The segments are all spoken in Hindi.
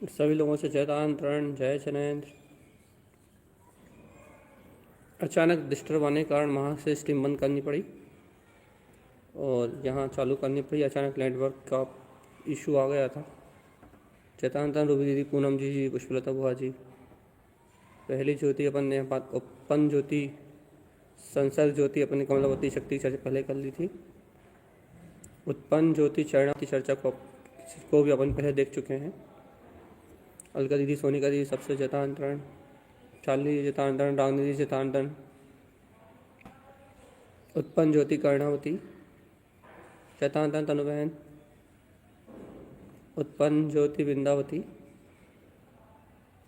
सभी लोगों से जयतांतरण जय जैनेन्द्र। अचानक डिस्टर्ब आने के कारण वहाँ से स्ट्रीम बंद करनी पड़ी और यहाँ चालू करनी पड़ी। अचानक नेटवर्क का इशू आ गया था। जयतांतरण रूबी दीदी, पूनम जी, पुष्पलता बुआ जी। पहली ज्योति अपन ने उत्पन्न ज्योति, संसर्ग ज्योति अपनी कमलावती शक्ति चर्चा पहले कर ली थी। उत्पन्न ज्योति चरणावती चर्चा को भी अपन पहले देख चुके हैं। अलका दीदी, सोनिका दीदी, सबसे जयतांतरण। चाली जयतांतरण, रागनी दीदी जयतांतरण। उत्पन्न ज्योति कर्णावती जयतांतरण, तनु बहन। उत्पन्न ज्योति वृंदावती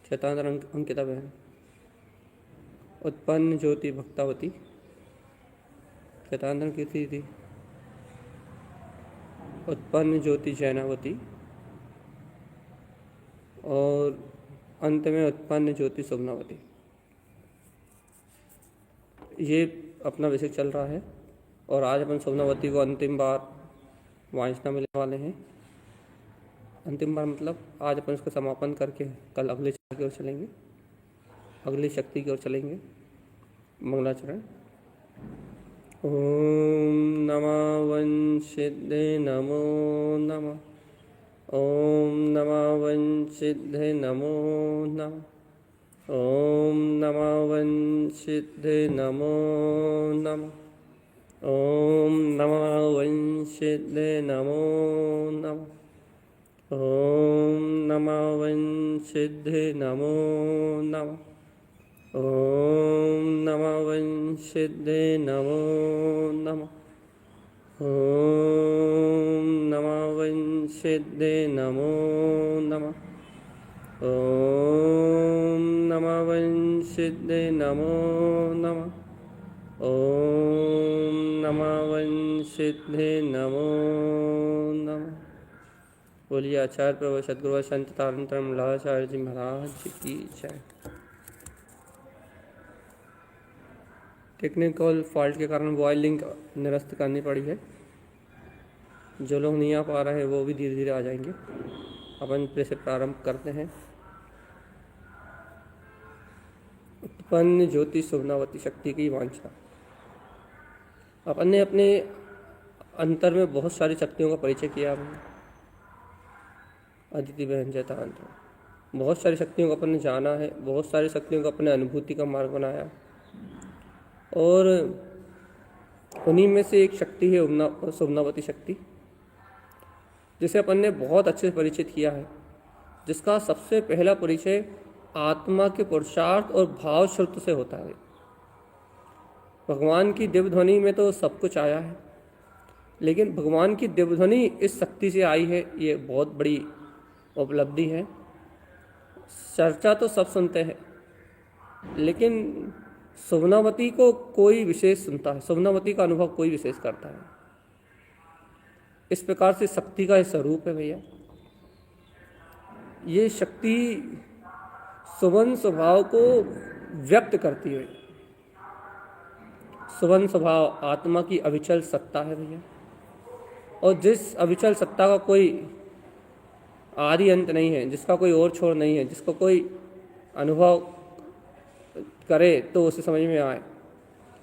जयतांतरण, अंकिता बहन। उत्पन्न ज्योति भक्तावती जयतांतरण, कीर्ति दीदी। उत्पन्न ज्योति जैनावती और अंत में उत्पन्न ज्योति सुगनावती। ये अपना विषय चल रहा है और आज अपन सुगनावती को अंतिम बार वांछना मिलने वाले हैं। अंतिम बार मतलब आज अपन इसका समापन करके कल अगले चरण की ओर चलेंगे, अगली शक्ति की ओर चलेंगे। मंगलाचरण। ओम नमः वंशिद्धे नमो नमः। ओम नमः वंशिद्धे नमो नमः। ओम नमः वंशिद्धे नमो नमः। ओम नमः वंशिद्धे नमो नमः। ओम नमः वंशिद्धे नमो नमः। ओम नमः वंशिद्धे नमो नमः। ओम नमः वंशिद्धे नमो नमः। ओम नमः वंशिद्धे नमो नमः। ओम नमः वंशिद्धे नमो नमः। बोलिए आचार्य प्रभु सद्गुरु संत तारतम लाचार्य जी महाराज जी की जय। टेक्निकल फॉल्ट के कारण वॉइस लिंक निरस्त करनी पड़ी है। जो लोग नहीं आ पा रहे हैं वो भी धीरे धीरे आ जाएंगे। अपन फिर से प्रारंभ करते हैं। उत्पन्न ज्योति सुगनावती शक्ति की वांछना। अपन ने अपने अंतर में बहुत सारी शक्तियों का परिचय किया। अदिति बहन जयतांत, बहुत सारी शक्तियों को अपन ने जाना है, बहुत सारी शक्तियों को अपने अनुभूति का मार्ग बनाया और उन्हीं में से एक शक्ति है सुगनावती शक्ति, जिसे अपन ने बहुत अच्छे से परिचित किया है, जिसका सबसे पहला परिचय आत्मा के पुरुषार्थ और भाव श्रुत से होता है। भगवान की दिव्य ध्वनि में तो सब कुछ आया है, लेकिन भगवान की दिव्य ध्वनि इस शक्ति से आई है, ये बहुत बड़ी उपलब्धि है। चर्चा तो सब सुनते हैं, लेकिन सुगनावती को कोई विशेष सुनता है, सुगनावती का अनुभव कोई विशेष करता है। इस प्रकार से शक्ति का स्वरूप है भैया। ये शक्ति सुवन स्वभाव को व्यक्त करती है। सुवन स्वभाव आत्मा की अविचल सत्ता है भैया, और जिस अविचल सत्ता का कोई आदि अंत नहीं है, जिसका कोई और छोर नहीं है, जिसको कोई अनुभव करे तो उसे समझ में आए,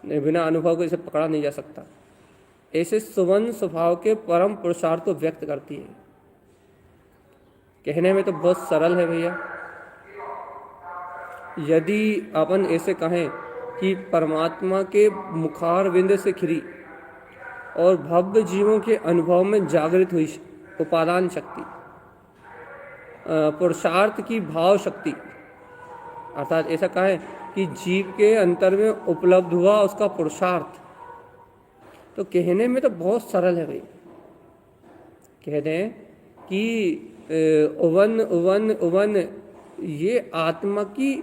बिना अनुभव को इसे पकड़ा नहीं जा सकता। ऐसे सुवन स्वभाव के परम पुरुषार्थ को व्यक्त करती है। कहने में तो बहुत सरल है भैया। यदि अपन ऐसे कहें कि परमात्मा के मुखारविंद से खिरी और भव्य जीवों के अनुभव में जागृत हुई उपादान शक्ति, पुरुषार्थ की भाव शक्ति, अर्थात ऐसा कहें कि जीव के अंतर में उपलब्ध हुआ उसका पुरुषार्थ, तो कहने में तो बहुत सरल है भाई। कहते हैं कि उवन उवन उवन ये आत्मा की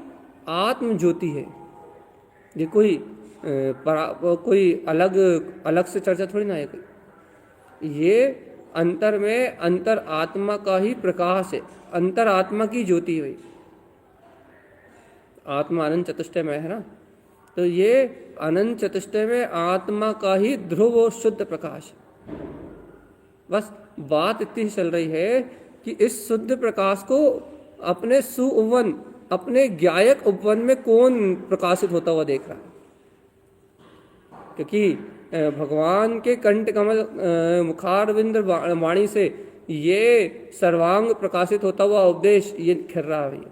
आत्म ज्योति है। ये कोई अलग से चर्चा थोड़ी ना है कोई। ये अंतर में अंतर आत्मा का ही प्रकाश है, अंतर आत्मा की ज्योति है। आत्मा अनंत चतुष्टय में है ना, तो ये अनंत चतुष्टय में आत्मा का ही ध्रुव और शुद्ध प्रकाश। बस बात इतनी चल रही है कि इस शुद्ध प्रकाश को अपने सुउवन, अपने ज्ञायक उपवन में कौन प्रकाशित होता हुआ देख रहा है? क्योंकि भगवान के कंठ कमल मुखारविंद वाणी से ये सर्वांग प्रकाशित होता हुआ उपदेश ये खिर रहा है भैया।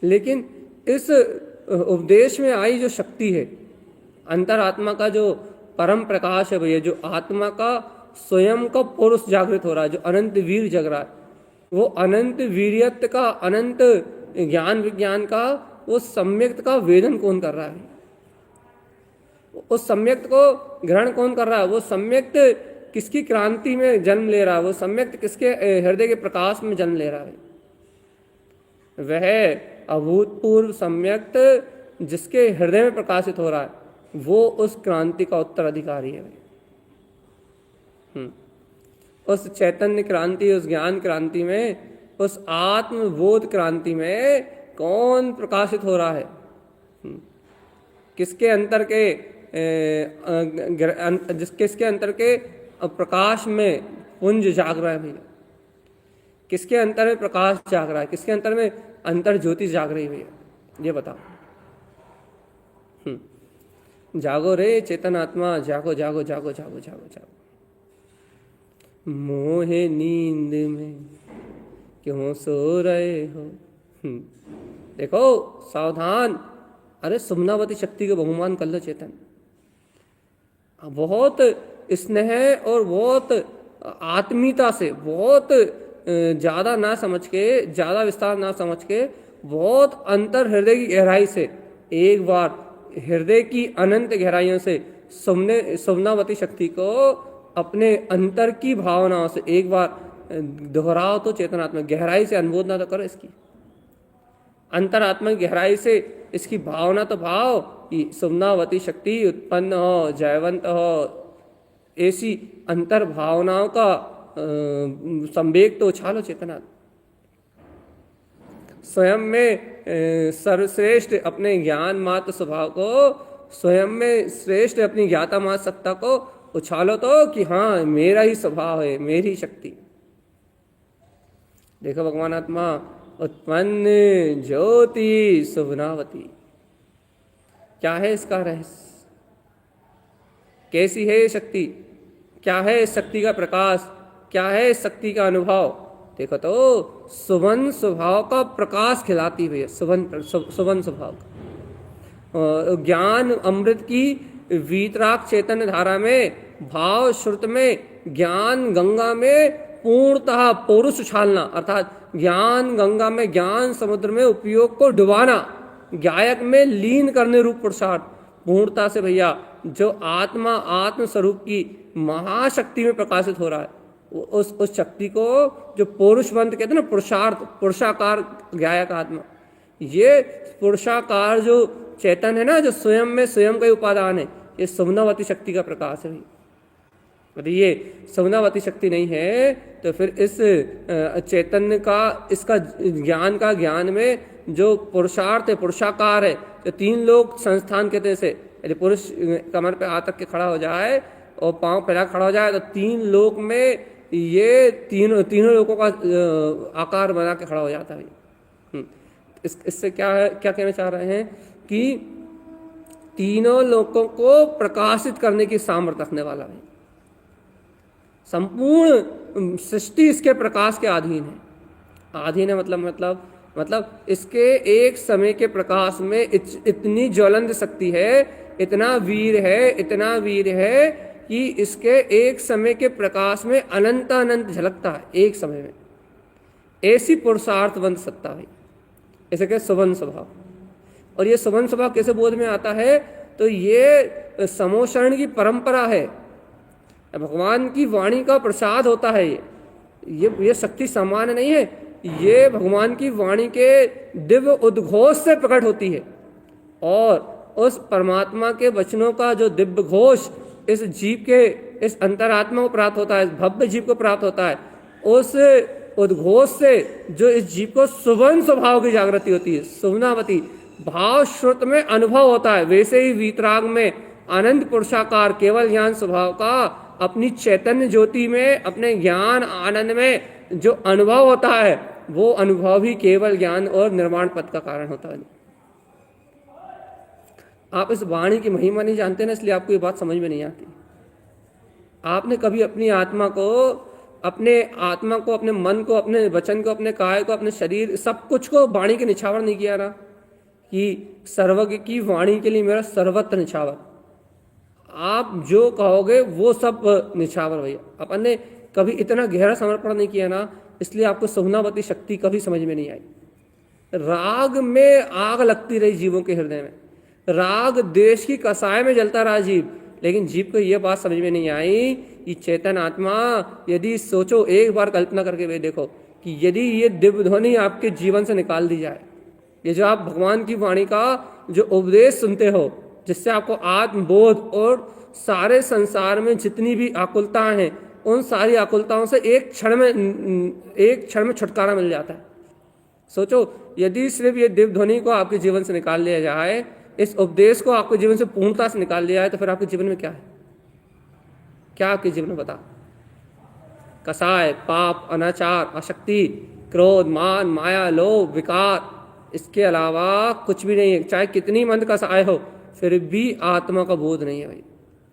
लेकिन इस उपदेश में आई जो शक्ति है, अंतरात्मा का जो परम प्रकाश है भैया, जो आत्मा का स्वयं का पुरुष जागृत हो रहा है, जो अनंत वीर जग रहा है, वो अनंत वीर्यत्व का, अनंत ज्ञान विज्ञान का, वो सम्यक्त का वेदन कौन कर रहा है? उस सम्यक्त को ग्रहण कौन कर रहा है? वो सम्यक्त किसकी क्रांति में जन्म ले रहा है? वो सम्यक्त किसके हृदय के प्रकाश में जन्म ले रहा है? वह अभूतपूर्व सम्यक्त जिसके हृदय में प्रकाशित हो रहा है, वो उस क्रांति का उत्तराधिकारी है। उस चैतन्य क्रांति, उस ज्ञान क्रांति में, उस आत्मबोध क्रांति में कौन प्रकाशित हो रहा है? किसके अंतर के किसके अंतर के प्रकाश में पुंज जाग रहा है भैया? किसके अंतर में प्रकाश जाग रहा है? किसके अंतर में अंतर ज्योति जाग रही है भैया? ये बताओ। जागो रे चेतन आत्मा, जागो जागो जागो जागो जागो जागो। मोहे नींद में क्यों सो रहे हो? देखो सावधान, अरे सुमनावती शक्ति को बहुमान कर लो चेतन। बहुत स्नेह और बहुत आत्मीयता से, बहुत ज़्यादा ना समझ के, ज़्यादा विस्तार ना समझ के, बहुत अंतर हृदय की गहराई से एक बार हृदय की अनंत गहराइयों से सुमनावती शक्ति को अपने अंतर की भावनाओं से एक बार दोहराओ तो चेतनात्मा गहराई से अनुमोदना तो करो इसकी। अंतरात्मा की गहराई से इसकी भावना तो भाव कि सुमनावती शक्ति उत्पन्न हो, जयवंत हो, ऐसी अंतर भावनाओं का संवेग तो उछालो चेतना। स्वयं में सर्वश्रेष्ठ अपने ज्ञान मात्र स्वभाव को, स्वयं में श्रेष्ठ अपनी ज्ञाता मात्र सत्ता को उछालो तो कि हाँ मेरा ही स्वभाव है, मेरी शक्ति। देखो भगवान आत्मा उत्पन्न ज्योति सुमनावती, क्या है इसका रहस्य? कैसी है ये शक्ति? क्या है इस शक्ति का प्रकाश? क्या है इस शक्ति का अनुभव? देखो तो सुवन स्वभाव का प्रकाश खिलाती हुई है, सुवन स्वभाव का ज्ञान अमृत की वीतराग चैतन्य धारा में, भाव श्रुत में, ज्ञान गंगा में पूर्णतः पौरुष उछालना, अर्थात ज्ञान गंगा में, ज्ञान समुद्र में उपयोग को डुबाना, गायक में लीन करने रूप पुरुषार्थ पूर्णता से भैया जो आत्मा आत्म स्वरूप की महाशक्ति में प्रकाशित हो रहा है, उस शक्ति को जो पौरुषवंत कहते हैं ना, पुरुषार्थ, पुरुषाकार गायक आत्मा, ये पुरुषाकार जो चेतन है ना, जो स्वयं में स्वयं का उपादान है, ये सुमनावती शक्ति का प्रकाश है। यदि ये सुमनावती शक्ति नहीं है तो फिर इस चैतन्य का, इसका ज्ञान का, ज्ञान में जो पुरुषार्थ है, पुरुषाकार है, तो तीन लोग संस्थान कहते हैं इसे। यदि पुरुष कमर पे हाथ रख के खड़ा हो जाए और पांव फैला खड़ा हो जाए तो तीन लोक में ये तीनों लोगों का आकार बना के खड़ा हो जाता है। इससे क्या है, क्या कहना चाह रहे हैं कि तीनों लोगों को प्रकाशित करने की सामर्थ्य रखने वाला है। संपूर्ण सृष्टि इसके प्रकाश के अधीन है। अधीन है मतलब इसके एक समय के प्रकाश में इतनी ज्वलंत शक्ति है, इतना वीर है कि इसके एक समय के प्रकाश में अनंत झलकता है एक समय में। ऐसी पुरुषार्थवंत सत्ता है, इसे कहते सुवन स्वभाव। और ये सुवन स्वभाव कैसे बोध में आता है? तो ये समोशरण की परंपरा है, भगवान की वाणी का प्रसाद होता है। ये शक्ति सामान्य नहीं है, ये भगवान की वाणी के दिव्य उद्घोष से प्रकट होती है। और उस परमात्मा के वचनों का जो दिव्य घोष इस जीव के, इस अंतरात्मा को प्राप्त होता है, इस भव्य जीव को प्राप्त होता है, उस उद्घोष से जो इस जीव को सुवन स्वभाव की जागृति होती है, सुमनावती भाव श्रुत में अनुभव होता है। वैसे ही वीतराग में अनंत पुरुषाकार केवल ज्ञान स्वभाव का अपनी चैतन्य ज्योति में, अपने ज्ञान आनंद में जो अनुभव होता है, वो अनुभव ही केवल ज्ञान और निर्वाण पद का कारण होता है। आप इस वाणी की महिमा नहीं जानते ना, इसलिए आपको ये बात समझ में नहीं आती। आपने कभी अपनी आत्मा को, अपने मन को, अपने वचन को, अपने काय को, अपने शरीर, सब कुछ को वाणी के निछावर नहीं किया ना, कि सर्वज्ञ की वाणी के लिए मेरा सर्वत्र निछावर। आप जो कहोगे वो सब निछावर भैया। अपन ने कभी इतना गहरा समर्पण नहीं किया ना, इसलिए आपको सहुनावती शक्ति कभी समझ में नहीं आई। राग में आग लगती रही जीवों के हृदय में, राग देश की कसाय में जलता रहा जीव, लेकिन जीव को यह बात समझ में नहीं आई कि चेतन आत्मा, यदि सोचो, एक बार कल्पना करके वे देखो कि यदि ये दिव्य ध्वनि आपके जीवन से निकाल दी जाए, ये जो आप भगवान की वाणी का जो उपदेश सुनते हो, जिससे आपको आत्मबोध और सारे संसार में जितनी भी आकुलताएं हैं, उन सारी आकुलताओं से एक क्षण में छुटकारा मिल जाता है। सोचो, यदि सिर्फ ये दिव्य ध्वनि को आपके जीवन से निकाल लिया जाए, इस उपदेश को आपके जीवन से पूर्णता से निकाल लिया जाए, तो फिर आपके जीवन में क्या है? क्या आपके जीवन में बता? कसाय, पाप, अनाचार, अशक्ति, क्रोध, मान, माया, लोभ, विकार, इसके अलावा कुछ भी नहीं है। चाहे कितनी मंद कसाय हो, फिर भी आत्मा का बोध नहीं है भाई।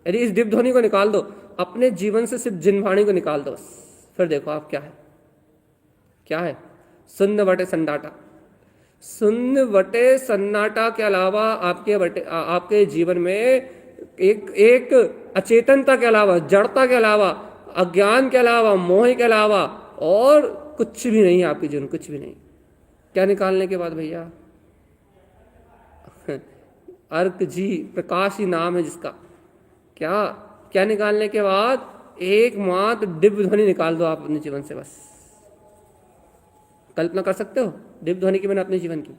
यदि इस दिव्य ध्वनि को निकाल दो, अपने जीवन से सिर्फ जिनवाणी को निकाल दो, बस, फिर देखो आप क्या है। क्या है? शून्य बटे सन्नाटा। शून्य बटे सन्नाटा के अलावा आपके जीवन में एक अचेतनता के अलावा, जड़ता के अलावा, अज्ञान के अलावा, मोह के अलावा और कुछ भी नहीं है आपके जीवन, कुछ भी नहीं। क्या निकालने के बाद भैया? अर्क जी, प्रकाश ही नाम है जिसका। क्या निकालने के बाद? एकमात्र दिव्य ध्वनि निकाल दो आप अपने जीवन से, बस। कल्पना कर सकते हो दिव्य ध्वनि के बिना अपने जीवन की?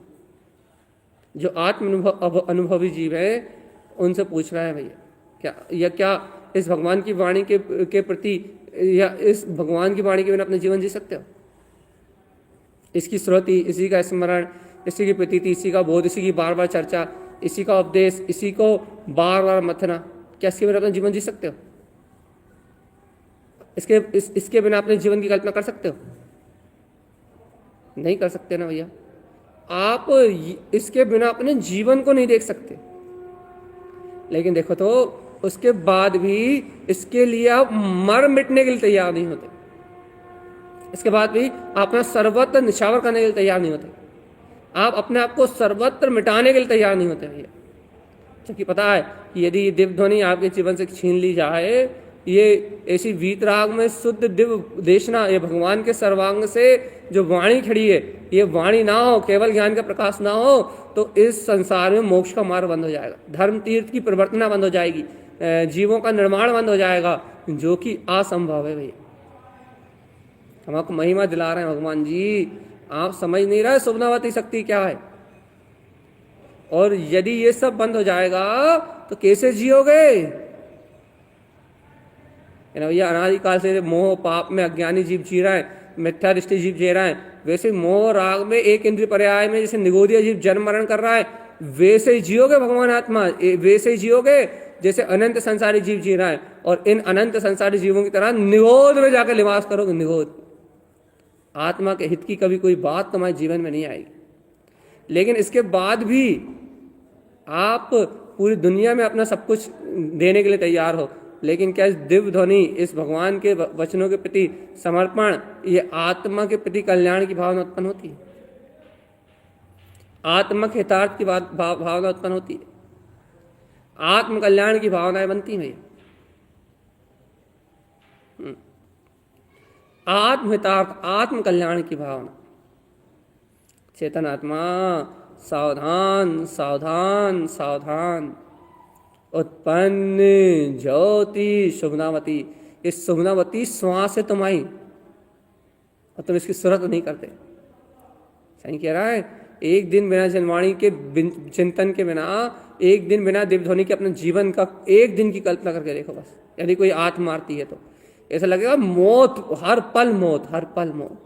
जो आत्म अनुभवी जीव है, उनसे पूछ रहा है भैया, क्या इस भगवान की वाणी के प्रति, या इस भगवान की वाणी के बिना अपने जीवन जी सकते हो? इसकी श्रुति, इसी का स्मरण, इसी की प्रतीति, इसी का बोध, इसी की बार बार चर्चा, इसी का उपदेश, इसी को बार बार मथना, क्या इसके बिना अपना जीवन जी सकते हो? इसके बिना अपने जीवन की कल्पना कर सकते हो? नहीं कर सकते ना भैया। आप इसके बिना अपने जीवन को नहीं देख सकते। लेकिन देखो तो, उसके बाद भी इसके लिए आप मर मिटने के लिए तैयार नहीं होते। इसके बाद भी अपना सर्वत्र निछावर करने के लिए तैयार नहीं होते। आप अपने आप को सर्वत्र मिटाने के लिए तैयार नहीं होते भैया। क्योंकि पता है कि यदि ये दिव्य ध्वनि आपके जीवन से छीन ली जाए, ये ऐसी वीतराग में शुद्ध दिव्य देशना, ये भगवान के सर्वांग से जो वाणी खड़ी है, ये वाणी ना हो, केवल ज्ञान का प्रकाश ना हो, तो इस संसार में मोक्ष का मार्ग बंद हो जाएगा, धर्म तीर्थ की परिवर्तना बंद हो जाएगी, जीवों का निर्माण बंद हो जाएगा, जो कि असंभव है भैया। हम आपको महिमा दिला रहे हैं भगवान जी, आप समझ नहीं रहे सुबनावती शक्ति क्या है। और यदि ये सब बंद हो जाएगा तो कैसे जियोगे? भैया अनादिकाल से मोह पाप में अज्ञानी जीव जी रहा है, मिथ्या दृष्टि जीव जी रहा है, वैसे मोह राग में एक इंद्रिय पर्याय में जैसे निगोदिया जीव जन्म मरण कर रहा है, वैसे ही जियोगे भगवान आत्मा, वैसे ही जियोगे जैसे अनंत संसारी जीव जी रहा है। और इन अनंत संसारी जीवों की तरह निगोद में जाकर निवास करोगे। निगोद आत्मा के हित की कभी कोई बात तुम्हारे जीवन में नहीं आएगी। लेकिन इसके बाद भी आप पूरी दुनिया में अपना सब कुछ देने के लिए तैयार हो, लेकिन क्या इस दिव्य ध्वनि, इस भगवान के वचनों के प्रति समर्पण, ये आत्मा के प्रति कल्याण की भावना उत्पन्न होती है, आत्मा के हितार्थ की भावना उत्पन्न होती है, आत्म कल्याण की भावनाएं बनती हैं। आत्महितार्थ, आत्म कल्याण की भावना। चेतन आत्मा सावधान सावधान सावधान, उत्पन्न ज्योति शुभनावती। इस शुभनावती श्वास से तुम आई और तुम इसकी सुरत नहीं करते। सही कह रहा है। एक दिन बिना जनवाणी के चिंतन के बिना, एक दिन बिना दिव्य ध्वनि के अपने जीवन का एक दिन की कल्पना करके देखो बस। यदि कोई आत्म मारती है तो ऐसा लगेगा मौत, हर पल मौत, हर पल मौत।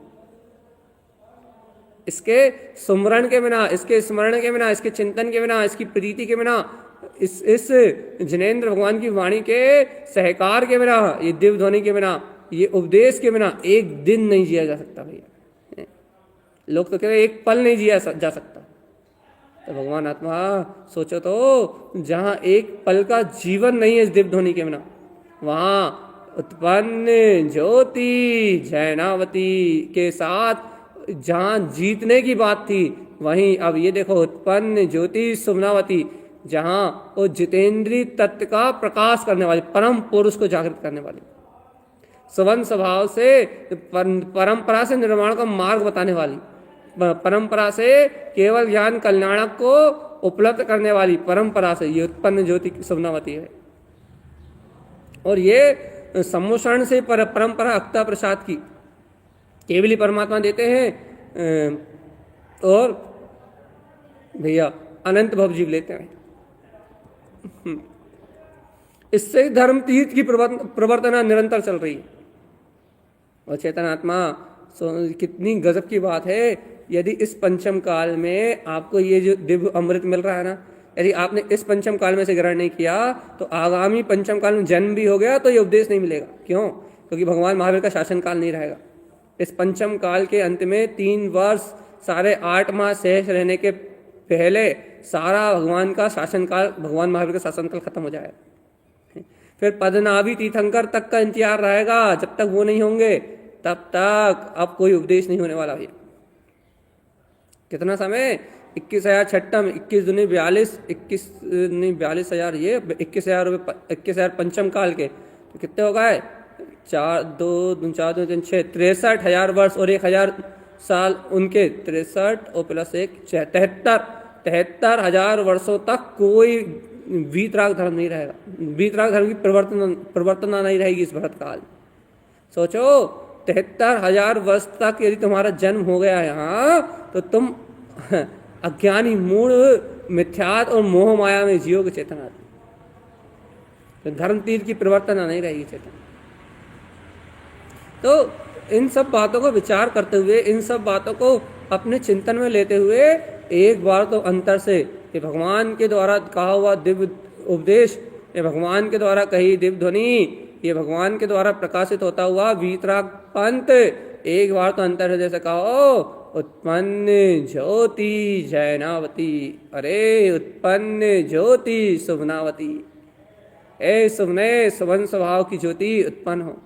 इसके सुमरण के बिना, इसके स्मरण के बिना, इसके चिंतन के बिना, इसकी प्रीति के बिना, इस जिनेंद्र भगवान की वाणी के सहकार के बिना, ये दिव्य ध्वनि के बिना, ये उपदेश के बिना एक दिन नहीं जिया जा सकता भैया। लोग तो कह रहे एक पल नहीं जिया जा सकता। तो भगवान आत्मा सोचो तो, जहां एक पल का जीवन नहीं है इस दिव्य ध्वनि के बिना, वहां उत्पन्न ज्योति जैनावती के साथ जहां जीतने की बात थी, वहीं अब ये देखो उत्पन्न ज्योति सुमनावती, जहां वो जितेंद्रीय तत्व का प्रकाश करने वाली, परम पुरुष को जागृत करने वाली, सवन स्वभाव से परंपरा से निर्माण का मार्ग बताने वाली, परंपरा से केवल ज्ञान कल्याणक को उपलब्ध करने वाली परंपरा से ये उत्पन्न ज्योति सुमनावती है। और ये सम्मोषण से परंपरा अक्ता प्रसाद की केवली परमात्मा देते हैं, और भैया अनंत भवजीव लेते हैं। इससे धर्म तीर्थ की प्रवर्तना निरंतर चल रही है। और चेतन आत्मा कितनी गजब की बात है, यदि इस पंचम काल में आपको ये जो दिव्य अमृत मिल रहा है ना, यदि आपने इस पंचम काल में से ग्रहण नहीं किया तो आगामी पंचम काल में जन्म भी हो गया तो ये उपदेश नहीं मिलेगा। क्यों? क्योंकि भगवान महावीर का शासन काल नहीं रहेगा। इस पंचम काल के अंत में 3 वर्ष साढ़े 8 माह शेष रहने के पहले सारा भगवान का शासन काल, भगवान महावीर का शासन काल खत्म हो जाएगा। फिर पद्मनाभी तीर्थंकर तक का इंतजार रहेगा। जब तक वो नहीं होंगे तब तक अब कोई उपदेश नहीं होने वाला भैया। कितना समय? 21,000 छठम, 21 दूनी 42, 21 नहीं 42,000, ये 21,000 रुपये, 21,000 पंचम काल के तो कितने हो गए? 4 2 4 2 3 6 63,000 वर्ष और 1,000 साल उनके, 63 और प्लस 1 73,000 वर्षों तक कोई वीतराग धर्म नहीं रहेगा। वीतराग धर्म की प्रवर्तना नहीं रहेगी इस भरत काल। सोचो 73,000 वर्ष तक यदि तुम्हारा जन्म हो गया यहाँ तो तुम अज्ञानी मूढ़ मिथ्यात और मोह माया में जियोगे चेतना, तो धर्म तीर्थ की प्रवर्तना नहीं रहेगी चेतना। तो इन सब बातों को विचार करते हुए, इन सब बातों को अपने चिंतन में लेते हुए एक बार तो अंतर से ये भगवान के द्वारा कहा हुआ दिव्य उपदेश, ये भगवान के द्वारा कही दिव्य ध्वनि, ये भगवान के द्वारा प्रकाशित होता हुआ वीतराग पंथ, एक बार तो अंतर हृदय से कहो उत्पन्न ज्योति जैनावती। अरे उत्पन्न ज्योति सुमनावती, ए सुमने सुवन स्वभाव की ज्योति उत्पन्न हो,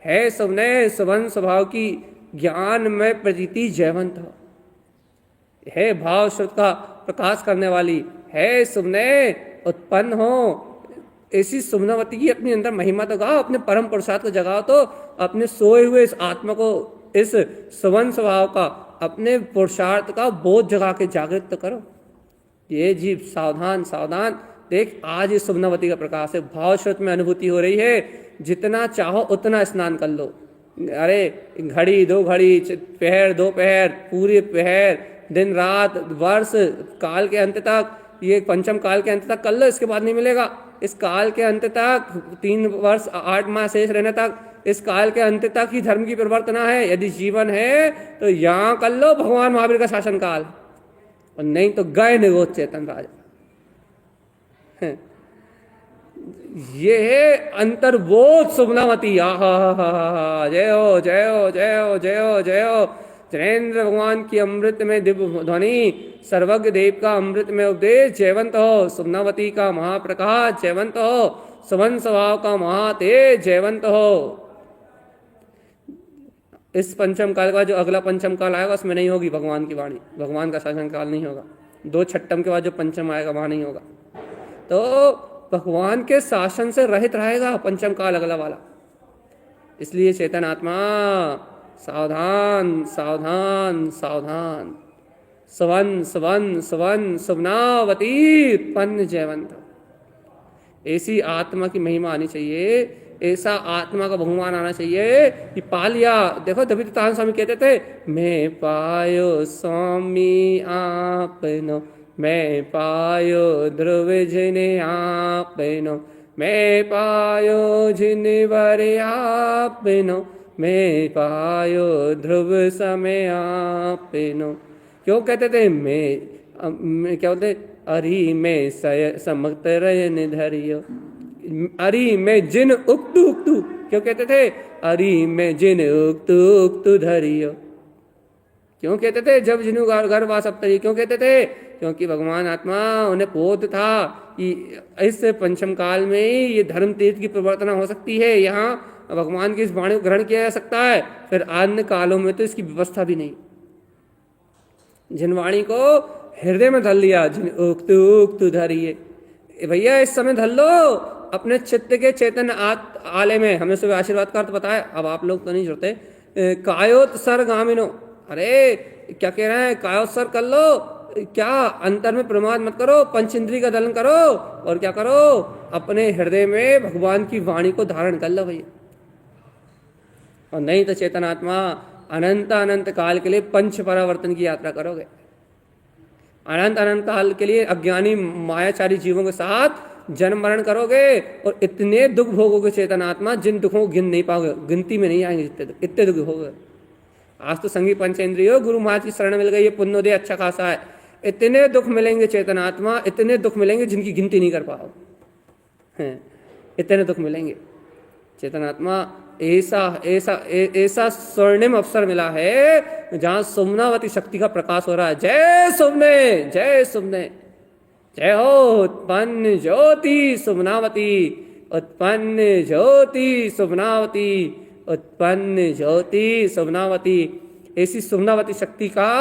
है सुमने सुवन स्वभाव की ज्ञान में प्रतीति जयवंत हो, है भाव श्रुत का प्रकाश करने वाली, है सुमने उत्पन्न हो। ऐसी सुमनावती की अपने अंदर महिमा तो गाओ, अपने परम पुरुषार्थ को जगाओ, तो अपने सोए हुए इस आत्मा को, इस सुवन स्वभाव का, अपने पुरुषार्थ का बोध जगा के जागृत तो करो। ये जीव सावधान सावधान, देख आज इस सुमनावती का प्रकाश है, भाव श्रुत में अनुभूति हो रही है, जितना चाहो उतना स्नान कर लो। अरे घड़ी 2 घड़ी, पहर 2 पहर, पूरे पहर, दिन रात, वर्ष काल के अंत तक, ये पंचम काल के अंत तक कर लो, इसके बाद नहीं मिलेगा। इस काल के अंत तक 3 वर्ष 8 माह शेष रहने तक, इस काल के अंत तक ही धर्म की परिवर्तना है। यदि जीवन है तो यहाँ कर लो भगवान महावीर का शासन काल, और नहीं तो गए निगोद चेतन राजा। ये है अंतर्बोध सुमनावती। आहा, जय हो जय हो जय हो जय हो जय हो। जैनेन्द्र भगवान की अमृत में दिव्य ध्वनि, सर्वज्ञ देव का अमृत में उपदेश जयवंत हो, सुमनावती का महाप्रकाश जयवंत हो, सुवन स्वभाव का महातेज जयवंत हो। इस पंचम काल का जो अगला पंचम काल आएगा उसमें नहीं होगी भगवान की वाणी, भगवान का शासन काल नहीं होगा। 2 छठम के बाद जो पंचम आएगा वहां नहीं होगा, तो भगवान के शासन से रहित रहेगा पंचम काल अगला वाला। इसलिए चेतन आत्मा सावधान सावधान सावधान, सवन सवन सवन सुमनावती उत्पन्न जयवंत। ऐसी आत्मा की महिमा आनी चाहिए, ऐसा आत्मा का बहुमान आना चाहिए कि पा लिया। देखो तभी तो तान स्वामी कहते थे, मैं पायो स्वामी आपनो, मैं पायो ध्रुव जिने आपनो, मैं पायो जिन भरे आपनो, मैं पायो ध्रुव समय आपनो। क्यों कहते थे? मैं क्या बोलते, अरि मैं समक्त रयन धरियो, अरि मैं जिन उक्तु उक्तु। क्यों कहते थे? अरि मैं जिन उक्तु उक्तु धरियो। क्यों कहते थे जब जिन्हू घर वास अब तरी, क्यों कहते थे? क्योंकि भगवान आत्मा उन्हें बोध था कि इस पंचम काल में ही ये धर्म तीर्थ की प्रवर्तना हो सकती है, यहाँ भगवान की इस वाणी को ग्रहण किया जा सकता है। फिर अन्य कालों में तो इसकी व्यवस्था भी नहीं। जिन वाणी को हृदय में धर लिया, जिन उक्त उक्त धरिए, भैया इस समय धर लो अपने चित्त के चेतन आले में। हमने सुबह आशीर्वाद का अर्थ बताया, अब आप लोग तो नहीं जुड़ते। कायोत्सर गामिनो, अरे क्या कह रहे हैं? कायोत्सर कर लो, क्या अंतर में प्रमाद मत करो, पंच इंद्री का दलन करो और क्या करो? अपने हृदय में भगवान की वाणी को धारण कर लो भैया। और नहीं तो चेतनात्मा अनंत अनंत काल के लिए पंच परावर्तन की यात्रा करोगे। अनंत अनंत काल के लिए अज्ञानी मायाचारी जीवों के साथ जन्म मरण करोगे और इतने दुख भोगोगे चेतनात्मा, जिन दुखों को गिन नहीं पाओगे, गिनती में नहीं आएंगे जितने दुख, इतने दुख भोगोगे। आज तो संगी पंचेंद्रियो गुरु महाराज की शरण मिल गई, ये पुण्योदय अच्छा खासा है। इतने दुख मिलेंगे चेतनात्मा, इतने दुख मिलेंगे जिनकी गिनती नहीं कर पाओगे। इतने दुख मिलेंगे चेतनात्मा। ऐसा ऐसा ऐसा स्वर्णिम अवसर मिला है जहां सुमनावती शक्ति का प्रकाश हो रहा है। जय सुमने, जय सुमने, जय हो उत्पन्न ज्योति सुमनावती, उत्पन्न ज्योति सुमनावती, उत्पन्न ज्योति सुमनावती। ऐसी सुमनावती शक्ति का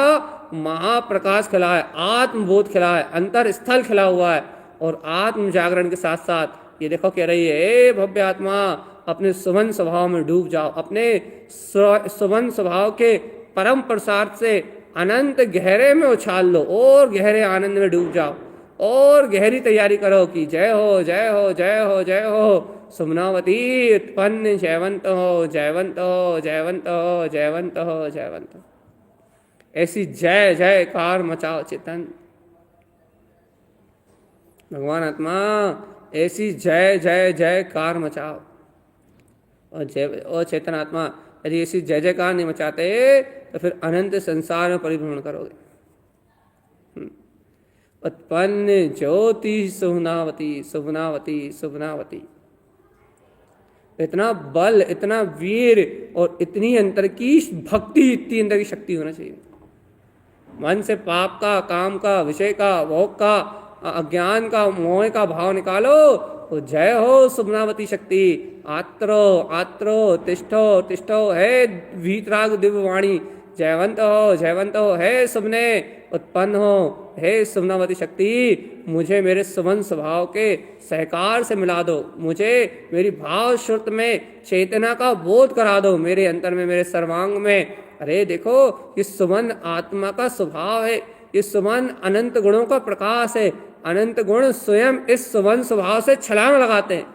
महाप्रकाश खिला है, आत्मबोध खिला है, अंतर स्थल खिला हुआ है। और आत्म जागरण के साथ साथ ये देखो कह रही है, भव्य आत्मा अपने सुमन स्वभाव में डूब जाओ, अपने सुमन स्वभाव के परम प्रसाद से अनंत गहरे में उछाल लो और गहरे आनंद में डूब जाओ और गहरी तैयारी करो कि जय हो जय हो जय हो जय हो सुमनावती, उत्पन्न जयवंत हो जयवंत हो जयवंत हो जयवंत हो जयवंत हो। ऐसी जय जयकार मचाओ चेतन भगवान आत्मा, ऐसी जय जय जयकार मचाओ। और चेतन आत्मा यदि ऐसी जय जयकार नहीं मचाते तो फिर अनंत संसार में परिभ्रमण करोगे। उत्पन्न ज्योति सुमनावती, सुमनावती, सुमनावती। इतना बल, इतना वीर और इतनी अंतर की भक्ति, इतनी अंदर की शक्ति होना चाहिए। मन से पाप का, काम का, विषय का, भोग का, अज्ञान का, मोह का भाव निकालो तो जय हो सुमनावती शक्ति। आत्रो आत्रो तिष्ठो तिष्ठो है वीतराग दिव्य वाणी, जयवंत हो है सुमने, उत्पन्न हो हे सुमनावती शक्ति। मुझे मेरे सुमन स्वभाव के सहकार से मिला दो, मुझे मेरी भाव श्रुत में चेतना का बोध करा दो, मेरे अंतर में, मेरे सर्वांग में। अरे देखो ये सुमन आत्मा का स्वभाव है, ये सुमन अनंत गुणों का प्रकाश है। अनंत गुण स्वयं इस सुमन स्वभाव से छलांग लगाते हैं।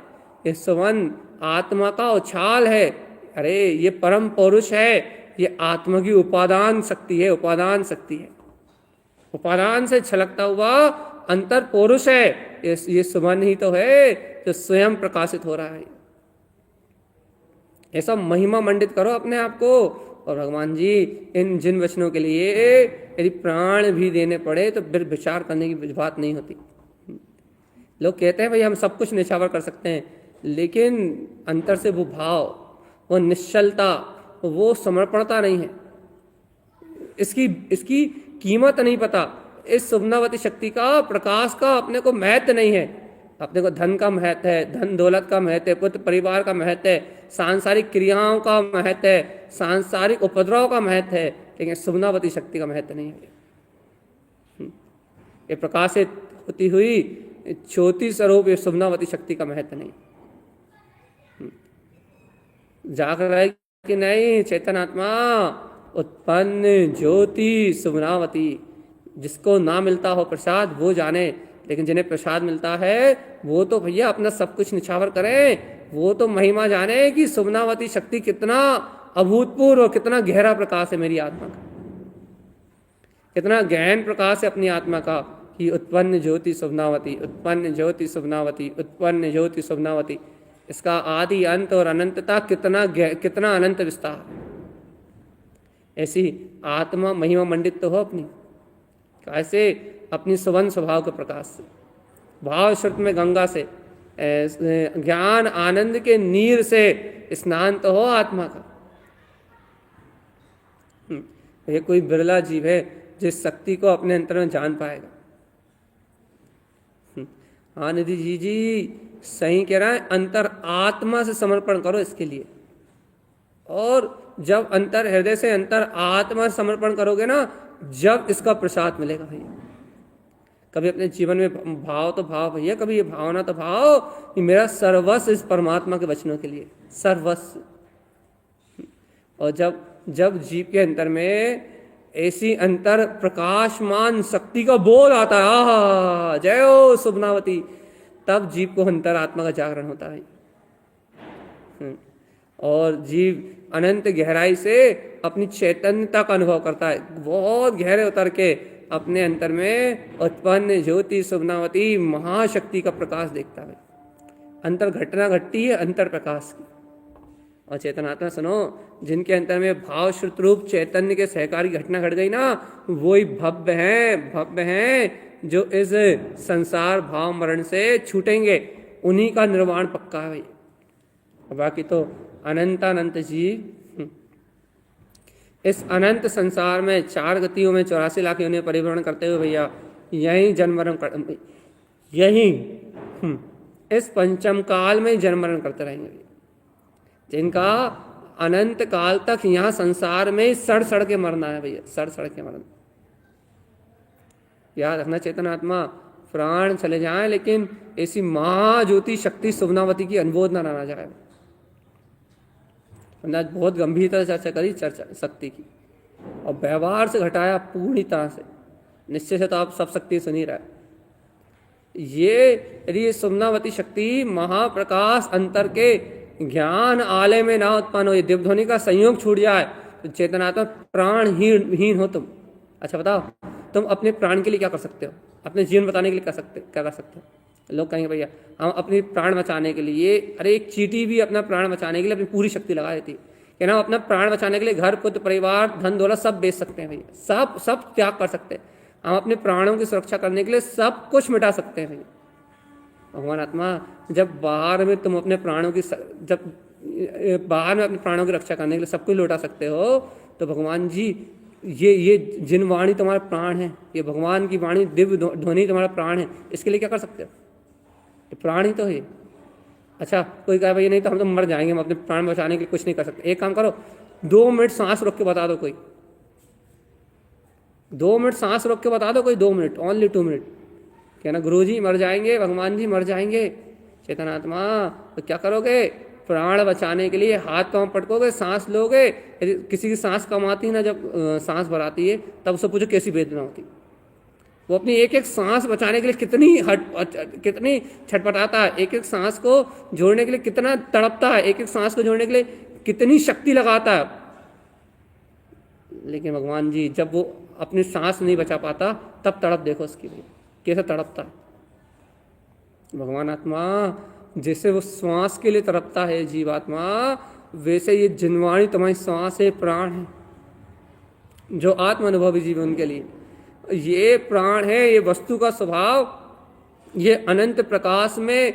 ये सुमन आत्मा का उछाल है। अरे ये परम पौरुष है, ये आत्मा की उपादान शक्ति है, उपादान शक्ति है। उपादान से छलकता हुआ अंतर पौरुष है। ये सुमन ही तो है जो स्वयं प्रकाशित हो रहा है। ऐसा महिमा मंडित करो अपने आप को। और भगवान जी इन जिन वचनों के लिए यदि प्राण भी देने पड़े तो फिर विचार करने की बात नहीं होती। लोग कहते हैं भाई हम सब कुछ निछावर कर सकते हैं, लेकिन अंतर से वो भाव, वो निश्चलता, वो समर्पणता नहीं है। इसकी कीमत नहीं पता। इस सुमनावती शक्ति का, प्रकाश का अपने को महत्व नहीं है। अपने को धन का महत्व है, धन दौलत का महत्व है, पुत्र परिवार का महत्व है, सांसारिक क्रियाओं का महत्व है, सांसारिक उपद्रव का महत्व है, लेकिन सुमनावती शक्ति का महत्व नहीं है। ये प्रकाशित होती हुई ज्योति स्वरूप ये सुमनावती शक्ति का महत्व नहीं। जाग रहा है कि नहीं चेतन आत्मा? उत्पन्न ज्योति सुमनावती। जिसको ना मिलता हो प्रसाद वो जाने, लेकिन जिन्हें प्रसाद मिलता है वो तो भैया अपना सब कुछ निछावर करें। वो तो महिमा जाने कि सुमनावती शक्ति कितना अभूतपूर्व और कितना गहरा प्रकाश है मेरी आत्मा का, कितना गहन प्रकाश है अपनी आत्मा का। कि उत्पन्न ज्योति सुमनावती, उत्पन्न ज्योति सुमनावती, उत्पन्न ज्योति सुमनावती। इसका आदि अंत और अनंतता कितना अनंत विस्तार। ऐसी आत्मा महिमा मंडित तो हो अपनी, कैसे? अपनी सुवन स्वभाव के प्रकाश से, भाव श्रुत में गंगा से, ज्ञान आनंद के नीर से स्नान तो हो आत्मा का। ये कोई बिरला जीव है जिस शक्ति को अपने अंतर में जान पाएगा। हाँ निधि जी सही कह रहा है, अंतर आत्मा से समर्पण करो इसके लिए। और जब अंतर हृदय से अंतर आत्मा से समर्पण करोगे ना, जब इसका प्रसाद मिलेगा भैया। कभी अपने जीवन में भाव तो भाव भैया, कभी ये भावना तो भाव कि मेरा सर्वस्व इस परमात्मा के वचनों के लिए, सर्वस्व। और जब जीव के अंतर में ऐसी अंतर प्रकाशमान शक्ति का बोध आता है, आहा जय हो सुबनावती, तब जीव को अंतर आत्मा का जागरण होता है। और जीव अनंत गहराई से अपनी चैतन्यता का अनुभव करता है, बहुत गहरे उतर के अपने अंतर में उत्पन्न ज्योति सुबनावती महाशक्ति का प्रकाश देखता है। अंतर घटना घटती है अंतर प्रकाश की। और चेतनात्मा सुनो, जिनके अंतर में भाव श्रुत रूप चैतन्य के सहकारी घटना घट गई ना, वही भव्य हैं जो इस संसार भाव मरण से छूटेंगे। उन्हीं का निर्वाण पक्का है भाई। बाकी तो अनंतानंत जीव इस अनंत संसार में 4 गतियों में 84 लाख योनियों परिभ्रमण करते हुए भैया यही जन्म मरण यही इस पंचम काल में जन्म मरण करते रहेंगे, जिनका अनंत काल तक यहाँ संसार में सड़ के मरना है भैया, सड़ के मरना। याद रखना चेतनात्मा, प्राण चले जाएं लेकिन ऐसी महाज्योति शक्ति सुबनावती की अनबोध न रहना जाए। आज बहुत गंभीरता से चर्चा करी शक्ति की, और व्यवहार से घटाया पूरी तरह से। निश्चय से तो आप सब शक्ति सुन ही रहा है। यदि ये सुबनावती शक्ति महाप्रकाश अंतर के ज्ञान आलय में ना उत्पन्न हो, ये दिव्यध्वनि का संयोग छूट जाए तो चेतनात्मक प्राणहीन हो तुम। अच्छा बताओ, तुम अपने प्राण के लिए क्या कर सकते हो? अपने जीवन बताने के लिए क्या कर सकते हो? लोग कहेंगे भैया हम अपनी प्राण बचाने के लिए, अरे एक चींटी भी अपना प्राण बचाने के लिए अपनी पूरी शक्ति लगा देती है। कि ना अपना प्राण बचाने के लिए घर पुत्र परिवार धन दौलत सब बेच सकते हैं भैया, सब त्याग कर सकते हैं। हम अपने प्राणों की सुरक्षा करने के लिए सब कुछ मिटा सकते हैं भैया। भगवान आत्मा, जब बाहर में तुम अपने प्राणों की रक्षा करने के लिए सब कुछ लौटा सकते हो, तो भगवान जी ये जिन वाणी तुम्हारा प्राण है, ये भगवान की वाणी दिव्य ध्वनि तुम्हारा प्राण है, इसके लिए क्या कर सकते हो? ये प्राण ही तो है। अच्छा कोई कहे भाई नहीं तो हम तो मर जाएंगे, हम अपने प्राण बचाने के लिए कुछ नहीं कर सकते। एक काम करो, 2 मिनट सांस रोक के बता दो कोई, 2 मिनट सांस रोक के बता दो कोई, 2 मिनट, ओनली 2 मिनट। कहना गुरु जी मर जाएंगे, भगवान जी मर जाएंगे। चेतनात्मा तो क्या करोगे? प्राण बचाने के लिए हाथ पांव पटकोगे, सांस लोगे। किसी की सांस कम आती ना, जब सांस भराती है तब उससे पूछो कैसी वेदना होती। वो अपनी एक एक सांस बचाने के लिए कितनी छटपटाता है, एक एक सांस को जोड़ने के लिए कितना तड़पता है, एक एक सांस को जोड़ने के लिए कितनी शक्ति लगाता है। लेकिन भगवान जी जब वो अपनी सांस नहीं बचा पाता तब तड़प देखो उसकी, कैसा तड़पता है। भगवान आत्मा जैसे वो श्वास के लिए तड़पता है जीवात्मा, वैसे ये जिनवाणी तुम्हारी श्वास है, प्राण है, जो आत्म अनुभवी जीवन के लिए ये प्राण है। ये वस्तु का स्वभाव, ये अनंत प्रकाश में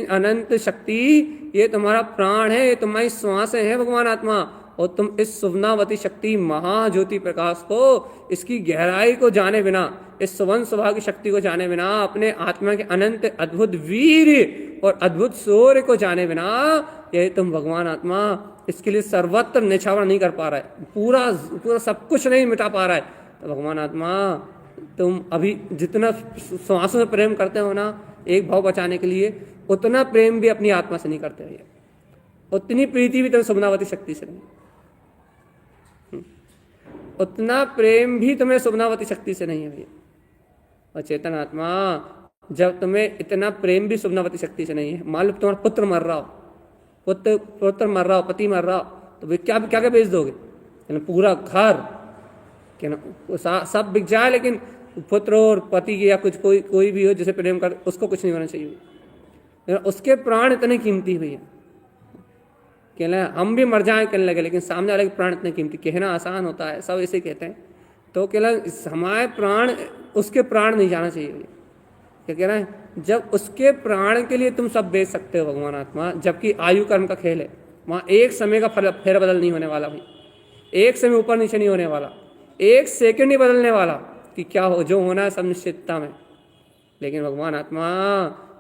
अनंत शक्ति, ये तुम्हारा प्राण है, ये तुम्हारी श्वासें हैं भगवान आत्मा। और तुम इस सुबनावती शक्ति महाज्योति प्रकाश को, इसकी गहराई को जाने बिना, इस सुवन स्वभाव की शक्ति को जाने बिना, अपने आत्मा के अनंत अद्भुत वीर और अद्भुत शौर्य को जाने बिना, ये तुम भगवान आत्मा इसके लिए सर्वत्र निछावर नहीं कर पा रहा है, पूरा सब कुछ नहीं मिटा पा रहा है। तो भगवान आत्मा तुम अभी जितना श्वासों में प्रेम करते हो ना एक भाव बचाने के लिए, उतना प्रेम भी अपनी आत्मा से नहीं करते भैया, उतनी प्रीति भी तुम सुबनावती शक्ति से नहीं, उतना प्रेम भी तुम्हें सुबनावती शक्ति से नहीं है भैया। और चेतन आत्मा जब तुम्हें इतना प्रेम भी सुबनावती शक्ति से नहीं है, मान लो तुम्हारा पुत्र मर रहा हो, पुत्र मर रहा हो, पति मर रहा हो, तो वे क्या क्या बेच दोगे? पूरा घर क्या ना सब बिक जाए, लेकिन पुत्र और पति की या कुछ कोई भी हो जिसे प्रेम कर, उसको कुछ नहीं होना चाहिए। उसके प्राण इतने कीमती भैया, कहना हम भी मर जाएं कहने लगे, लेकिन सामने वाले के प्राण इतने कीमती। कहना आसान होता है, सब ऐसे कहते हैं, तो कहना हमारे प्राण, उसके प्राण नहीं जाना चाहिए भैया। क्या कह रहा है? जब उसके प्राण के लिए तुम सब बेच सकते हो भगवान आत्मा, जबकि आयु कर्म का खेल है, वहाँ एक समय का फेरबदल नहीं होने वाला भाई, एक समय ऊपर नीचे नहीं होने वाला। एक सेकंड ही बदलने वाला कि क्या हो, जो होना है सब निश्चितता में। लेकिन भगवान आत्मा,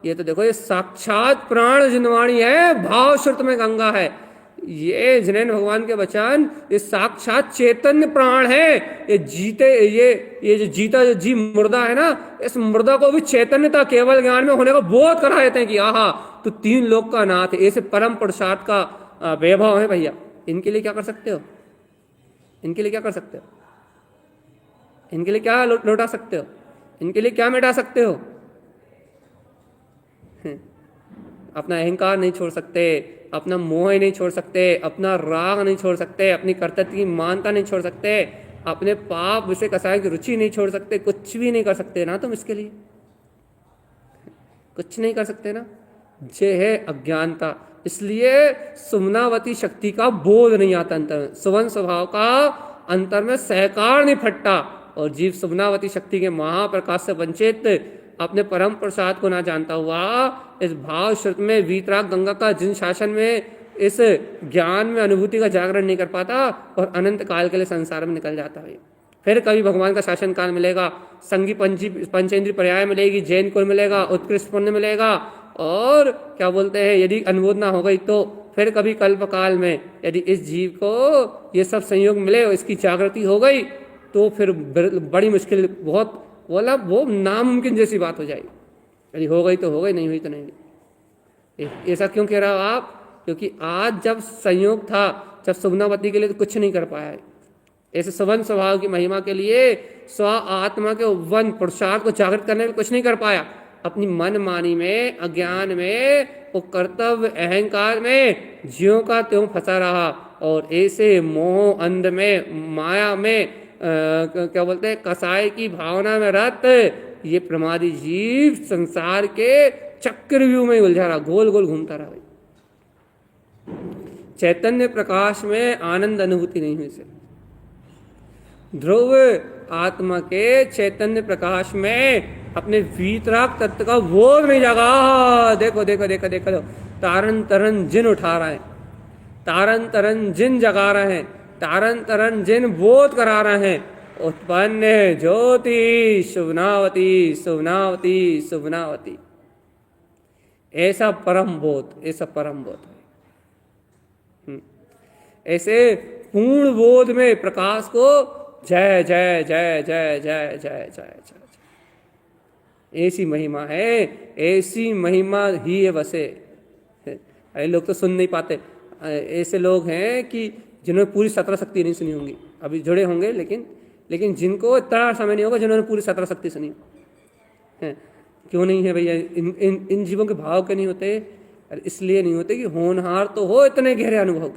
ये तो देखो, ये साक्षात प्राण जिनवाणी है, भाव श्रुत में गंगा है। ये जिनेन भगवान के वचन, ये साक्षात चैतन्य प्राण है। ये जीते, ये जो जीता जो जी मुर्दा है ना, इस मुर्दा को भी चैतन्यता केवल ज्ञान में होने का बोध करा देते हैं कि आहा तो तीन लोक का नाथ है। ऐसे परम पुरुषार्थ का वैभव है भैया। इनके लिए क्या कर सकते हो? इनके लिए क्या कर सकते हो? इनके लिए क्या लौटा सकते हो? इनके लिए क्या मिटा सकते हो? अपना अहंकार नहीं छोड़ सकते, अपना मोह नहीं छोड़ सकते, अपना राग नहीं छोड़ सकते, अपनी कर्तव्य की मानता नहीं छोड़ सकते, अपने पाप विषय कसाय की रुचि नहीं छोड़ सकते, कुछ भी नहीं कर सकते ना तुम इसके लिए, कुछ नहीं कर सकते ना। ये है अज्ञानता। इसलिए सुमनावती शक्ति का बोध नहीं आता अंतर में, सुवन स्वभाव का अंतर में सहकार नहीं फटता, और जीव सुमनावती शक्ति के महाप्रकाश से वंचित अपने परम प्रसाद को ना जानता हुआ इस भाव श्रुत में वीतराग गंगा का जिन शासन में इस ज्ञान में अनुभूति का जागरण नहीं कर पाता और अनंत काल के लिए संसार में निकल जाता है। फिर कभी भगवान का शासन काल मिलेगा, संगी पंचेंद्रीय पर्याय मिलेगी, जैन कुल मिलेगा, उत्कृष्ट पुण्य मिलेगा, और क्या बोलते हैं, यदि अनुबोध ना हो गई तो फिर कभी कल्प काल में यदि इस जीव को ये सब संयोग मिले और इसकी जागृति हो गई तो फिर बड़ी मुश्किल, बहुत बोला वो नामुमकिन जैसी बात हो जाएगी। यदि हो गई तो हो गई, नहीं हुई तो नहीं हुई। ऐसा क्यों कह रहा हो आप? क्योंकि आज जब संयोग था, जब सुमनावती के लिए तो कुछ नहीं कर पाया है। ऐसे सवन स्वभाव की महिमा के लिए स्व आत्मा के वन पुरुषार्थ को जागृत करने में कुछ नहीं कर पाया। अपनी मन मानी में, अज्ञान में, वो कर्तव्य अहंकार में ज्यों का त्यों फंसा रहा, और ऐसे मोह अंध में, माया में, क्या बोलते हैं, कसाय की भावना में रत ये प्रमादी जीव संसार के चक्रव्यूह में उलझा रहा, गोल गोल घूमता रहा। चैतन्य प्रकाश में आनंद अनुभूति नहीं हुई से, ध्रुव आत्मा के चैतन्य प्रकाश में अपने वीतराग तत्व का बोध नहीं जागा। देखो देखो देखो देखो, तारन तरन जिन उठा रहे हैं, तारन तरन जिन जगा रहे हैं, तारन तरन जिन बोध करा रहे हैं। उत्पन्न ज्योति शुभनावती शुभनावती शुभनावती, ऐसा परम बोध, ऐसा परम बोध है। ऐसे पूर्ण बोध में प्रकाश को जय जय जय जय जय जय जय जय, ऐसी महिमा है, ऐसी महिमा ही है बसे। अरे लोग तो सुन नहीं पाते। ऐसे लोग हैं कि जिन्होंने पूरी 17 शक्ति नहीं सुनी होंगी, अभी जुड़े होंगे, लेकिन जिनको इतना समय नहीं होगा जिन्होंने पूरी 17 शक्ति सुनी है। क्यों नहीं है भैया? इन जीवों के भाव के नहीं होते। इसलिए नहीं होते कि होनहार तो हो, इतने गहरे अनुभव,